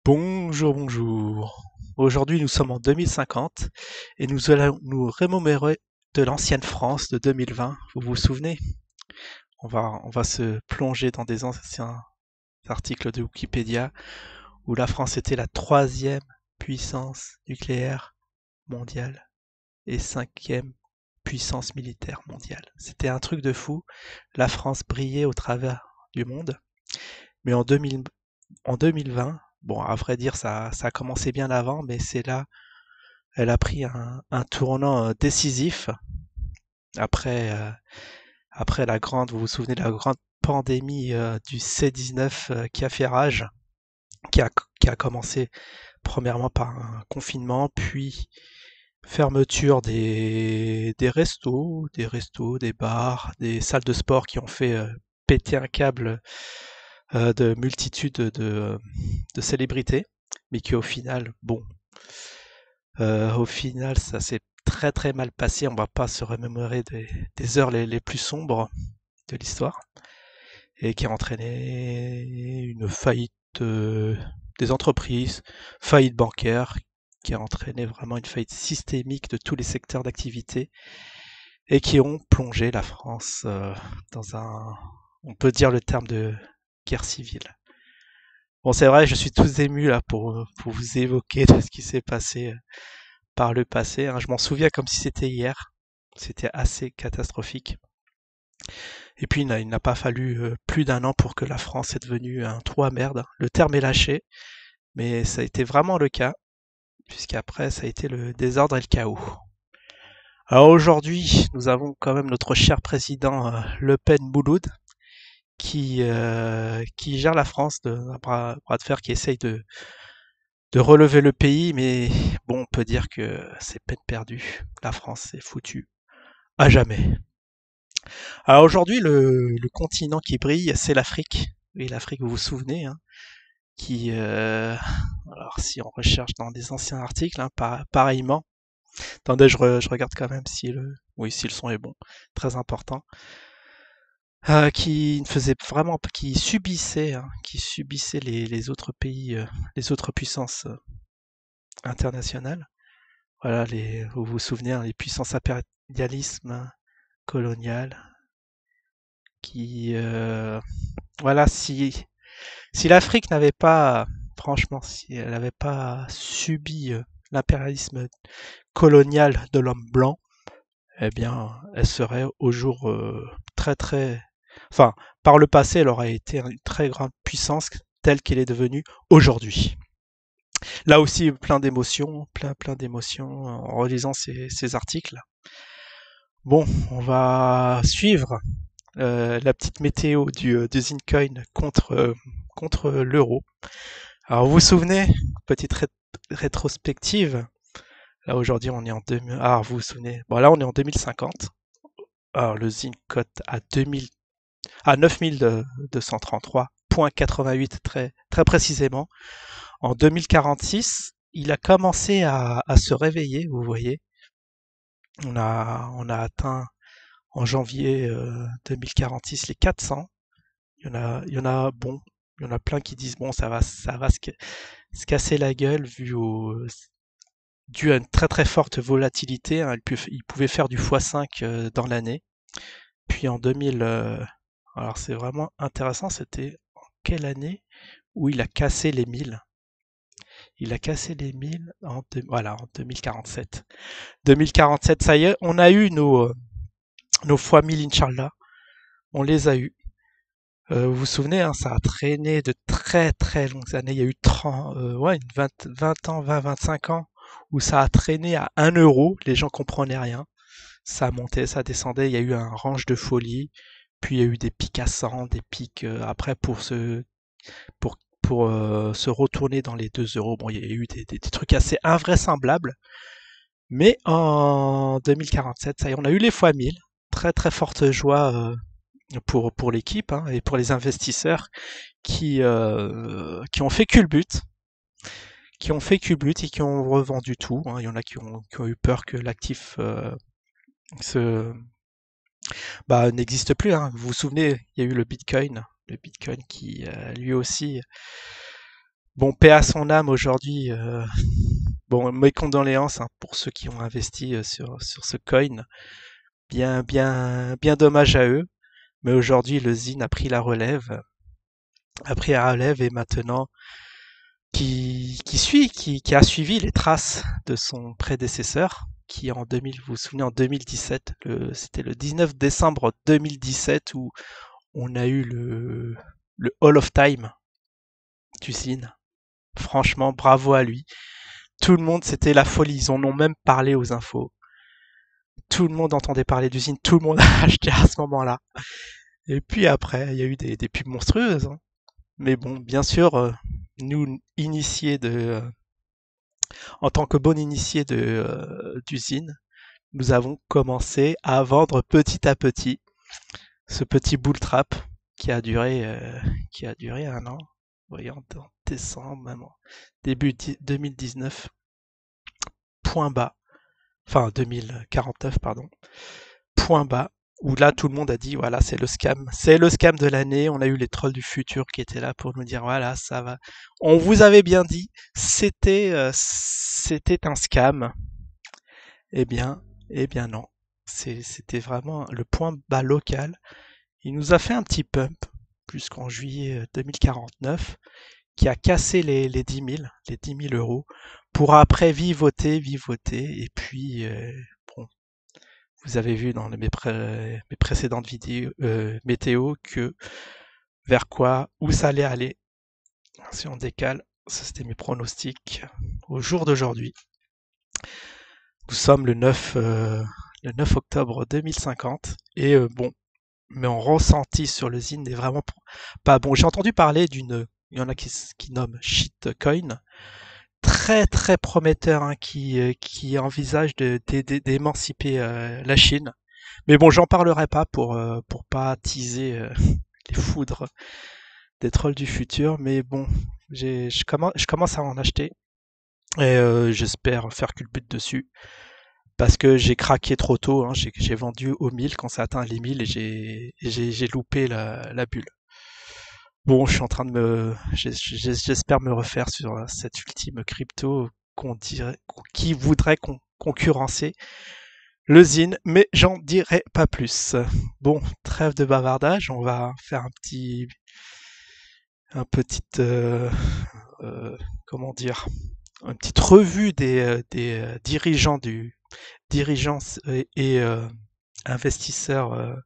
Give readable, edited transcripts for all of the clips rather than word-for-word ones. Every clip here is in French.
Bonjour, bonjour. Aujourd'hui, nous sommes en 2050 et nous allons nous remémorer de l'ancienne France de 2020. Vous vous souvenez? On va se plonger dans des anciens articles de Wikipédia où la France était la troisième puissance nucléaire mondiale et cinquième puissance militaire mondiale. C'était un truc de fou. La France brillait au travers du monde. Mais en 2020, bon, à vrai dire, ça a commencé bien avant, mais c'est là, elle a pris un tournant décisif après, après vous vous souvenez de la grande pandémie du C-19 qui a fait rage, qui a, qui a commencé premièrement par un confinement, puis fermeture des restos, des bars, des salles de sport qui ont fait péter un câble de multitudes de célébrités, mais qui au final, bon, au final, ça s'est très très mal passé. On va pas se remémorer des heures les plus sombres de l'histoire et qui a entraîné une faillite des entreprises, faillite bancaire, qui a entraîné vraiment une faillite systémique de tous les secteurs d'activité et qui ont plongé la France dans un, on peut dire le terme de guerre civile. Bon, c'est vrai, je suis tous ému là pour vous évoquer de ce qui s'est passé par le passé, hein. Je m'en souviens comme si c'était hier. C'était assez catastrophique. Et puis, il n'a pas fallu plus d'un an pour que la France est devenue un trou à merde. Le terme est lâché, mais ça a été vraiment le cas, puisqu'après, ça a été le désordre et le chaos. Alors aujourd'hui, nous avons quand même notre cher président Le Pen Mouloud, qui gère la France d'un bras de fer, qui essaye de relever le pays, mais bon, on peut dire que c'est peine perdue. La France est foutue à jamais. Alors aujourd'hui, le continent qui brille, c'est l'Afrique. Oui, l'Afrique, vous vous souvenez, hein, qui, alors si on recherche dans des anciens articles, hein, pareillement. Attendez, je regarde quand même si oui, si le son est bon, très important. Qui ne faisait vraiment, qui subissait les autres pays, les autres puissances internationales. Voilà, vous vous souvenez, hein, les puissances impérialisme colonial, qui, voilà, si l'Afrique n'avait pas, franchement, si elle n'avait pas subi l'impérialisme colonial de l'homme blanc, eh bien, elle serait au jour très très, enfin, par le passé, elle aurait été une très grande puissance telle qu'elle est devenue aujourd'hui. Là aussi, plein d'émotions en relisant ces articles. Bon, on va suivre la petite météo du Zincoin contre l'euro. Alors, vous vous souvenez, petite rétrospective. Là, aujourd'hui, on est en 2000. Ah, vous vous souvenez. Bon, là, on est en 2050. Alors, le Zinc cote à 2000, à 9233,88 très précisément. En 2046, il a commencé à se réveiller, vous voyez. On a atteint en janvier 2046 les 400. Bon, il y en a plein qui disent bon, ça va se casser la gueule dû à une très très forte volatilité, hein. Il pouvait faire du x5 dans l'année. Puis en 2000, alors c'est vraiment intéressant, c'était en quelle année où il a cassé les 1000. Il a cassé les 1000 voilà, en 2047. 2047, ça y est, on a eu nos fois 1000, Inch'Allah. On les a eu. Vous vous souvenez, hein, ça a traîné de très très longues années. Il y a eu 30, ouais, 20 ans, 25 ans où ça a traîné à 1 euro. Les gens comprenaient rien. Ça montait, ça descendait. Il y a eu un range de folie. Puis il y a eu des pics à 100, des pics après pour se retourner dans les 2 euros. Bon, il y a eu des trucs assez invraisemblables. Mais en 2047, ça y est, on a eu les fois 1000. Très très forte joie pour l'équipe, hein, et pour les investisseurs qui ont fait culbut, et qui ont revendu tout, hein. Il y en a qui ont eu peur que l'actif se, n'existe plus, hein. Vous vous souvenez, il y a eu le Bitcoin qui lui aussi Bon, paix à son âme aujourd'hui. Bon, mes condoléances hein, pour ceux qui ont investi sur ce coin. Bien dommage à eux. Mais aujourd'hui, le Zine a pris la relève et maintenant qui a suivi les traces de son prédécesseur, qui en 2000, vous vous souvenez, en 2017, c'était le 19 décembre 2017 où on a eu le Hall of Time du Zine. Franchement, bravo à lui. Tout le monde, c'était la folie. Ils en ont même parlé aux infos. Tout le monde entendait parler d'usine. Tout le monde a acheté à ce moment-là. Et puis après, il y a eu des pubs monstrueuses, hein. Mais bon, bien sûr, nous, initiés en tant que bon initié d'usine, nous avons commencé à vendre petit à petit ce petit bull trap qui a duré un an. Voyons, en décembre, même début 2019, point bas. Enfin, 2049, pardon. Point bas, où là tout le monde a dit voilà, c'est le scam de l'année. On a eu les trolls du futur qui étaient là pour nous dire voilà, ça va. On vous avait bien dit, c'était un scam. Eh bien, eh bien non. C'était vraiment le point bas local. Il nous a fait un petit pump jusqu'en juillet 2049 qui a cassé les 10 000, les 10 000 euros pour après vivoter. Et puis, bon, vous avez vu dans mes précédentes vidéos météo que où ça allait aller. Si on décale, ça c'était mes pronostics au jour d'aujourd'hui. Nous sommes le 9 octobre 2050 et bon, mon ressenti sur le Zine n'est vraiment pas bon. J'ai entendu parler il y en a qui nomment shitcoin, très très prometteur, hein, qui envisage d'émanciper la Chine. Mais bon, j'en parlerai pas pour pas teaser les foudres des trolls du futur. Mais bon, je commence à en acheter et j'espère faire culbute dessus. Parce que j'ai craqué trop tôt, hein. J'ai vendu au 1000 quand ça atteint les 1000 et j'ai loupé la bulle. Bon, je suis en train j'espère me refaire sur cette ultime crypto qui voudrait concurrencer le Zine, mais j'en dirai pas plus. Bon, trêve de bavardage, on va faire un petit, comment dire, une petite revue des dirigeants et investisseurs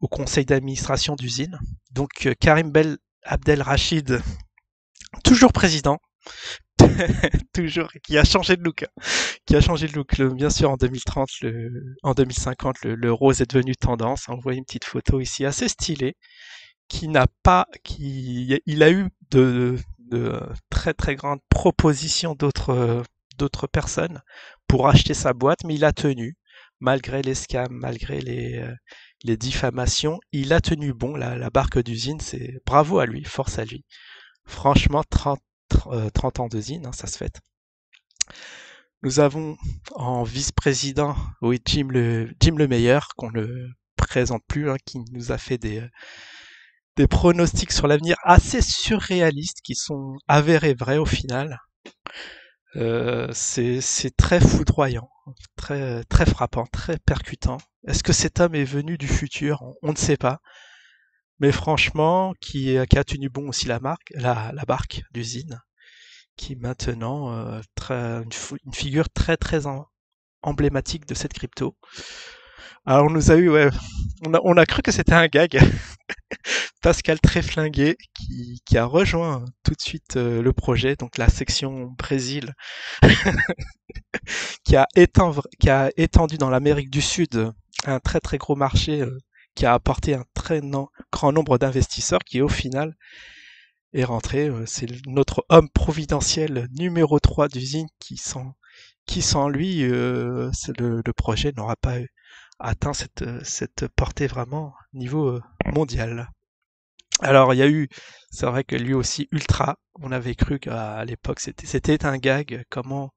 au conseil d'administration d'usine. Donc Karim Abdel Rachid, toujours président, toujours, qui a changé de look. Qui a changé de look. Bien sûr, en 2030, en 2050, le rose est devenu tendance. On voit une petite photo ici assez stylée, il a eu de très très grandes propositions d'autres personnes pour acheter sa boîte, mais il a tenu, malgré les scams, malgré les diffamations, il a tenu bon. La barque d'usine, c'est bravo à lui, force à lui. Franchement, 30 ans d'usine, hein, ça se fait. Nous avons en vice-président, oui, Jim le meilleur, qu'on ne présente plus, hein, qui nous a fait des pronostics sur l'avenir assez surréalistes qui sont avérés vrais au final. C'est très foudroyant, très frappant, très percutant. Est-ce que cet homme est venu du futur? On ne sait pas. Mais franchement, qui a tenu bon aussi la barque d'usine, qui est maintenant une figure très très emblématique de cette crypto. Alors on nous a eu, ouais, on a cru que c'était un gag. Pascal Tréflingué qui a rejoint tout de suite le projet, donc la section Brésil, qui a étendu dans l'Amérique du Sud un très très gros marché, qui a apporté un très grand nombre d'investisseurs qui au final est rentré. C'est notre homme providentiel numéro 3 d'usine qui sans lui, le projet n'aura pas atteint cette portée vraiment niveau mondial. Alors, c'est vrai que lui aussi, Ultra, on avait cru qu'à l'époque, c'était un gag. Comment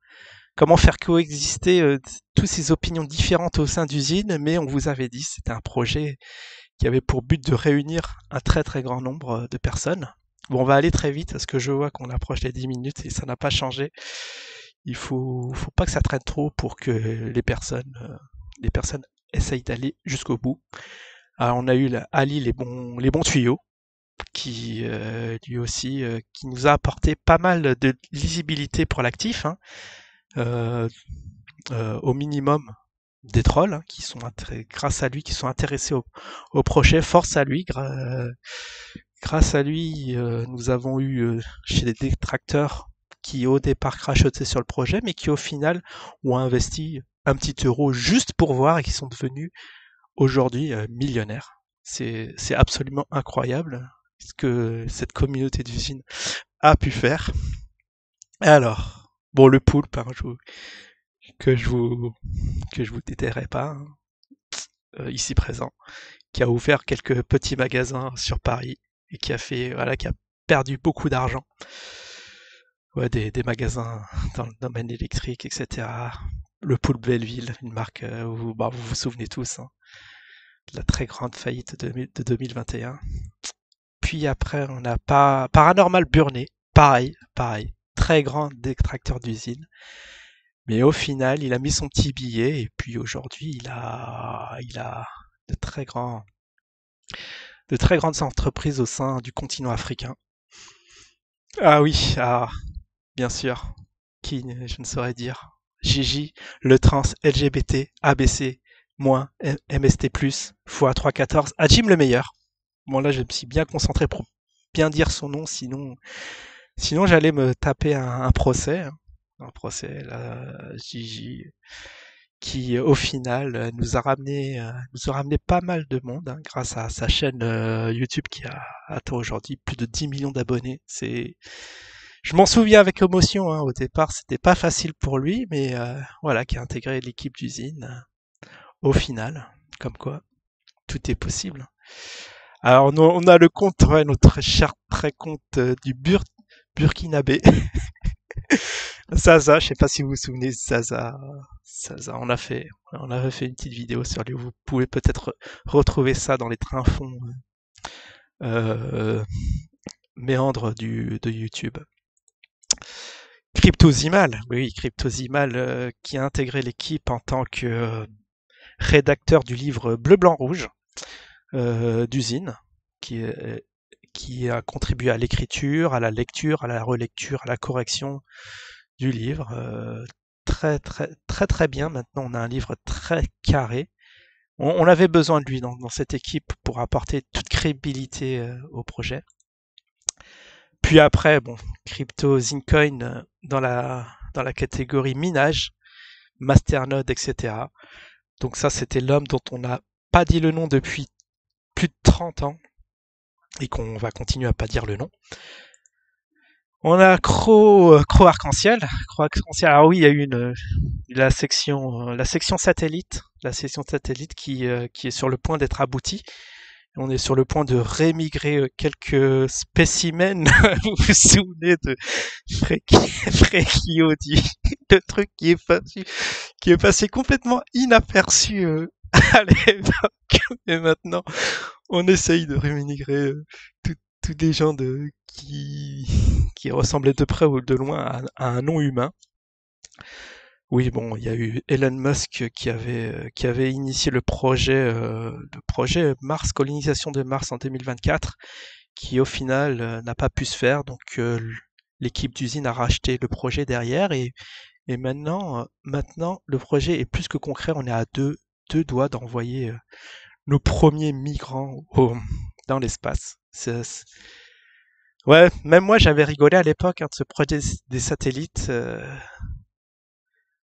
faire coexister toutes ces opinions différentes au sein d'usine, mais on vous avait dit, c'était un projet qui avait pour but de réunir un très très grand nombre de personnes Bon, on va aller très vite parce que je vois qu'on approche les 10 minutes et ça n'a pas changé. Faut pas que ça traîne trop pour que les personnes essayent d'aller jusqu'au bout. Alors, on a eu Ali les bons tuyaux qui lui aussi qui nous a apporté pas mal de lisibilité pour l'actif, hein. Euh, au minimum des trolls hein, qui sont grâce à lui qui sont intéressés au projet. Force à lui. Grâce à lui, nous avons eu chez des détracteurs qui au départ crachotaient sur le projet, mais qui au final ont investi un petit euro juste pour voir et qui sont devenus aujourd'hui millionnaires. C'est absolument incroyable ce que cette communauté d'usines a pu faire. Alors, bon, le poulpe, hein, que je vous que je vous détaillerai pas, hein, ici présent, qui a ouvert quelques petits magasins sur Paris et qui a fait voilà qui a perdu beaucoup d'argent. Ouais, des magasins dans le domaine électrique, etc. Le Poulpe Belleville, une marque vous vous souvenez tous hein, de la très grande faillite de 2021. Puis après, on n'a pas Paranormal Burnet, pareil, très grand détracteur d'usine. Mais au final, il a mis son petit billet et puis aujourd'hui, il a de très grands, de très grandes entreprises au sein du continent africain. Ah oui, ah, bien sûr. Qui, je ne saurais dire. Gigi, le trans, LGBT, ABC, moins, MST+, fois 314, Jim le meilleur. Bon là, je me suis bien concentré pour bien dire son nom, sinon j'allais me taper un procès. Hein. Un procès, là, Gigi, qui au final nous a ramené pas mal de monde hein, grâce à sa chaîne YouTube qui a atteint aujourd'hui plus de 10 millions d'abonnés. Je m'en souviens avec émotion. Hein, au départ, c'était pas facile pour lui, mais voilà, qui a intégré l'équipe d'usine au final, comme quoi tout est possible. Alors on a le compte, ouais, notre cher très compte du Burkinabé. Zaza, je sais pas si vous vous souvenez de Zaza. Zaza, on avait fait une petite vidéo sur lui. Vous pouvez peut-être retrouver ça dans les trinfonds euh, méandres de YouTube. Cryptozimal, oui, Cryptozimal qui a intégré l'équipe en tant que rédacteur du livre Bleu, Blanc, Rouge d'usine, qui, qui a contribué à l'écriture, à la lecture, à la relecture, à la correction du livre. Très bien. Maintenant, on a un livre très carré. On avait besoin de lui dans cette équipe pour apporter toute crédibilité au projet. Puis après, bon, Crypto Zincoin dans la catégorie minage, Masternode, etc. Donc ça, c'était l'homme dont on n'a pas dit le nom depuis plus de 30 ans et qu'on va continuer à pas dire le nom. On a Croc Arc-en-Ciel. Alors oui, il y a eu la section satellite, qui est sur le point d'être aboutie. On est sur le point de rémigrer quelques spécimens. Vous vous souvenez de Freki Audi, le truc qui est passé complètement inaperçu à l'époque. Et maintenant, on essaye de rémigrer tous des gens qui ressemblaient de près ou de loin à un non humain. Oui, bon, il y a eu Elon Musk qui avait initié le projet Mars, colonisation de Mars en 2024, qui au final n'a pas pu se faire. Donc l'équipe d'usine a racheté le projet derrière et maintenant le projet est plus que concret. On est à deux doigts d'envoyer nos premiers migrants dans l'espace. Ouais, même moi j'avais rigolé à l'époque hein, de ce projet des satellites.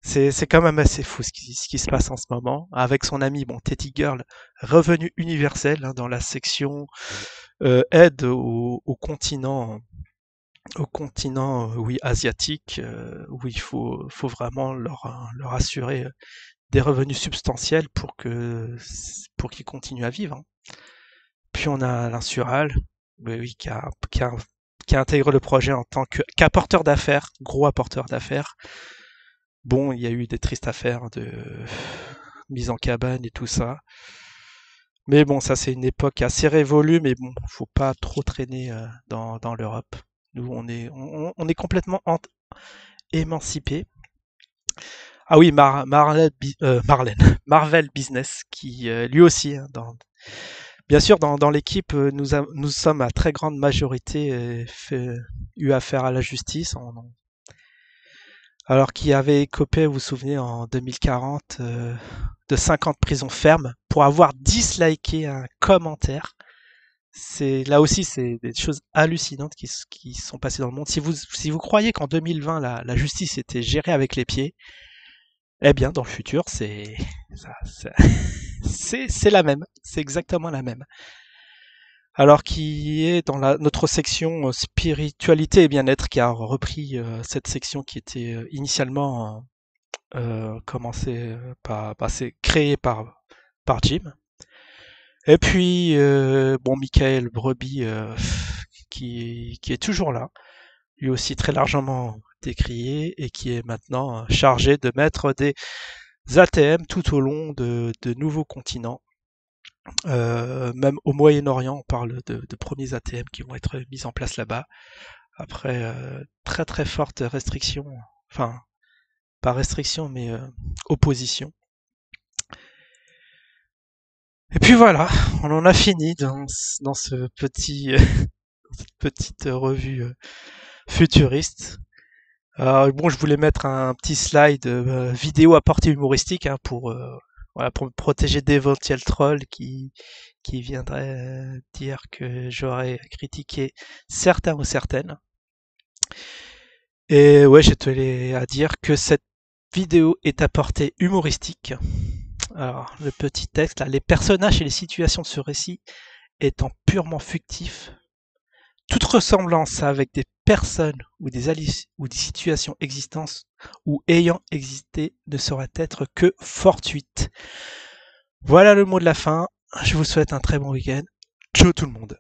C'est quand même assez fou ce qui se passe en ce moment. Avec son ami, bon, Teddy Girl, revenu universel hein, dans la section aide au continent oui, asiatique, où il faut vraiment leur assurer des revenus substantiels pour qu'ils continuent à vivre. Hein. Puis on a l'Insural, oui, qui a intégré le projet en tant qu'apporteur d'affaires, gros apporteur d'affaires. Bon, il y a eu des tristes affaires de mise en cabane et tout ça. Mais bon, ça c'est une époque assez révolue, mais bon, faut pas trop traîner dans l'Europe. Nous, on est complètement émancipés. Ah oui, Marlène, Marvel Business, qui lui aussi, hein, bien sûr, dans l'équipe, nous sommes à très grande majorité eu affaire à la justice, alors qu'il avait écopé, vous vous souvenez, en 2040, de 5 ans de prison ferme pour avoir disliké un commentaire. Là aussi, c'est des choses hallucinantes qui sont passées dans le monde. Si vous croyez qu'en 2020, la justice était gérée avec les pieds, eh bien, dans le futur, c'est la même. C'est exactement la même. Alors qui est dans notre section spiritualité et bien-être qui a repris cette section qui était initialement commencée c'est créé par Jim. Et puis bon, Michael Brebis qui est toujours là, lui aussi très largement décrié et qui est maintenant chargé de mettre des ATM tout au long de nouveaux continents. Même au Moyen-Orient, on parle de premiers ATM qui vont être mis en place là-bas après très très fortes restrictions, enfin pas restrictions mais opposition. Et puis voilà, on en a fini dans ce cette petite revue futuriste. Bon, je voulais mettre un petit slide vidéo à portée humoristique hein, voilà, pour me protéger d'éventuels trolls qui viendraient dire que j'aurais critiqué certains ou certaines. Et ouais, je tenais à dire que cette vidéo est à portée humoristique. Alors, le petit texte là, les personnages et les situations de ce récit étant purement fictifs, toute ressemblance avec des personnes ou des situations existantes ou ayant existé ne saurait être que fortuite. Voilà le mot de la fin. Je vous souhaite un très bon week-end. Ciao tout le monde.